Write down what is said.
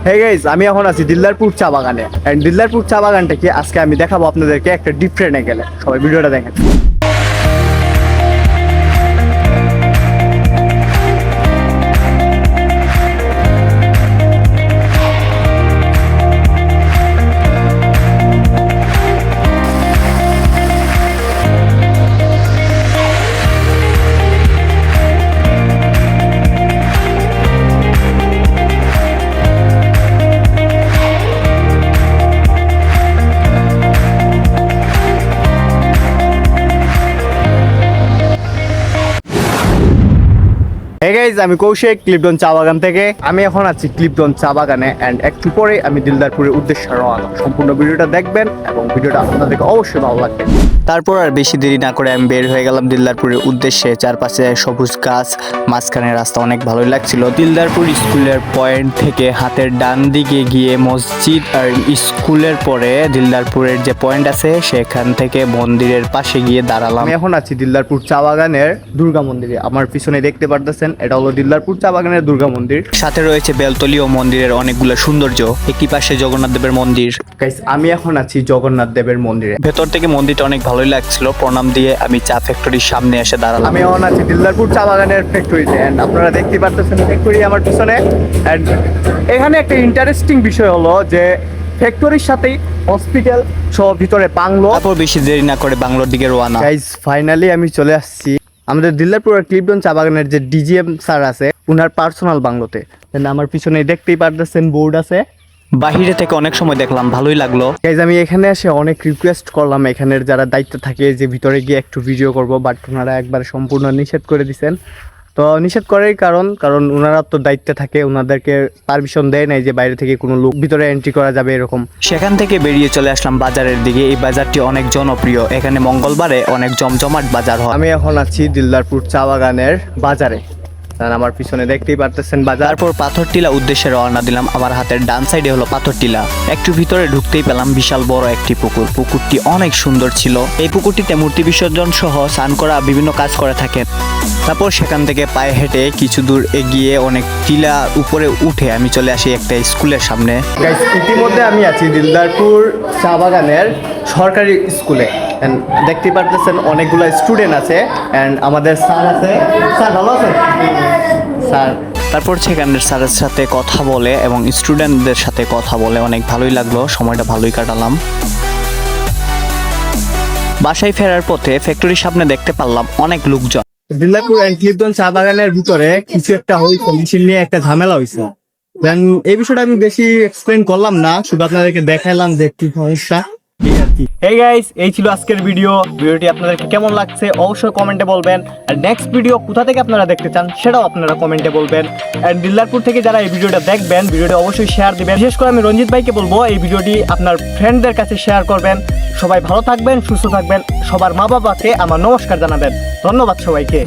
Hey guys, আমি এখন আছি দিলদারপুর চা বাগানে। এন্ড দিলদারপুর চা বাগানটাকে আজকে আমি দেখাবো আপনাদেরকে একটা ডিফারেন্ট অ্যাঙ্গেলে। সবাই ভিডিওটা দেখেন। হে গাইজ, আমি কৌশিক, ক্লিপটন চা বাগান থেকে। আমি এখন আছি ক্লিপটন চা বাগানে এন্ড একটু পরে আমি দিলদারপুরের উদ্দেশ্যে রওনা। সম্পূর্ণ ভিডিওটা দেখবেন এবং ভিডিওটা আপনাদেরকে অবশ্যই ভালো লাগবে। তারপর আর বেশি দেরি না করে আমি বের হয়ে গেলাম দিলদারপুরের উদ্দেশ্যে। চারপাশে সবুজ গাছ, মাঝখানে রাস্তা অনেক ভালোই লাগছিল। দিলদারপুর স্কুলের পয়েন্ট থেকে হাতের ডান দিকে গিয়ে মসজিদ আর স্কুলের পরে দিলদারপুরের যে পয়েন্ট আছে সেখান থেকে মন্দিরের পাশে গিয়ে দাঁড়ালাম। আমি এখন আছি দিলদারপুর চা বাগানের দুর্গা মন্দিরে। আমার পিছনে দেখতে পারতেছেন, এটা হলো দিলদারপুর চা বাগানের দুর্গা মন্দির। সাথে রয়েছে বেলতলি ও মন্দিরের অনেকগুলো সৌন্দর্য। একটি পাশে জগন্নাথ দেবের মন্দির। গাইস, আমি এখন আছি জগন্নাথ দেবের মন্দিরে। ভেতর থেকে মন্দিরটা অনেক ভালোই লাগছিল। প্রণাম দিয়ে আমি চা ফ্যাক্টরির সামনে এসে দাঁড়ালাম। আমি এখন আছি দিলদারপুর চা বাগানের ফ্যাক্টরিতে এন্ড আপনারা দেখতে পারতেছেন ফ্যাক্টরি আমার পিছনে। এন্ড এখানে একটা ইন্টারেস্টিং বিষয় হলো যে ফ্যাক্টরির সাথেই হসপিটাল সহ ভিতরে বাংলো। তারপর বেশি দেরি না করে বাংলোর দিকে রওনা। গাইস, ফাইনালি আমি চলে আসছি আমাদের দিলদারপুর ক্লিপটন চা বাগানের যে ডিজিএম স্যার আছে উনার পার্সোনাল বাংলোতে। আমার পিছনে দেখতেই পারতেছেন বোর্ড আছে। বাহিরে থেকে অনেক সময় দেখলাম, ভালোই লাগলো। গাইজ, আমি এখানে এসে অনেক রিকোয়েস্ট করলাম এখানের যারা দায়িত্ব থাকে যে ভিতরে গিয়ে একটু ভিডিও করব, বাট ওনারা একবার সম্পূর্ণ নিষেধ করে দিয়েছেন। তো নিষেধ করার কারণ ওনারা তো দায়িত্বে থাকে, ওনাদেরকে পারমিশন দেয় নাই যে বাইরে থেকে কোনো লোক ভিতরে এন্ট্রি করা যাবে এরকম। সেখান থেকে বেরিয়ে চলে আসলাম বাজারের দিকে। এই বাজারটি অনেক জনপ্রিয়। এখানে মঙ্গলবারে অনেক জমজমাট বাজার হয়। আমি এখন আছি দিলদারপুর চা বাগানের বাজারে। আর আমার পিছনে দেখতেই পারতেছেন বাজার। তারপর পাথরটিলা উদ্দেশ্যে রওনা দিলাম। আমার হাতের ডান সাইডে হলো পাথরটিলা। একটু ভিতরে ঢুকতেই পেলাম বিশাল বড় একটি পুকুর। পুকুরটি অনেক সুন্দর ছিল। এই পুকুরটিতে মূর্তি বিসর্জন সহ স্নান করা বিভিন্ন কাজ করে থাকে। তারপর সেখান থেকে পায়ে হেঁটে কিছু দূর এগিয়ে অনেক টিলা উপরে উঠে আমি চলে আসি একটা স্কুলের সামনে। গাইস, ইতিমধ্যে আমি আছি দিলদারপুর চা বাগানের সরকারি স্কুলে। এন্ড দেখতে পারতেছেন অনেকগুলো স্টুডেন্ট আছে এন্ড আমাদের স্যার আছে। স্যার ভালো আছেন? স্যার, তারপর সেখানের স্যারের সাথে কথা বলে এবং স্টুডেন্টদের সাথে কথা বলে অনেক ভালোই লাগলো। সময়টা ভালোই কাটালাম। বাসায় ফেরার পথে ফ্যাক্টরির সামনে দেখতে পারলাম অনেক লোকজন। দিলদারপুর এন্ড ক্লিপটন চা বাগানের ভিতরে কিছু একটা হয়েছে, মিছিল নিয়ে একটা ঝামেলা হয়েছে। দেন এই বিষয়টা আমি বেশি এক্সপ্লেন করলাম না, শুধু আপনাদেরকে দেখাইলাম যে কি সমস্যা। এই গাইস, এই ছিল আজকের ভিডিওটি আপনাদেরকে কেমন লাগছে অবশ্যই কমেন্টে বলবেন। আর নেক্সট ভিডিও কোথা থেকে আপনারা দেখতে চান সেটাও আপনারা কমেন্টে বলবেন। আর দিলদারপুর থেকে যারা এই ভিডিওটা দেখবেন, ভিডিওটা অবশ্যই শেয়ার দিবেন। বিশেষ করে আমি রঞ্জিত ভাইকে বলবো এই ভিডিওটি আপনার ফ্রেন্ডদের কাছে শেয়ার করবেন। সবাই ভালো থাকবেন, সুস্থ থাকবেন। সবার মা বাবাকে আমার নমস্কার জানাবেন। ধন্যবাদ সবাইকে।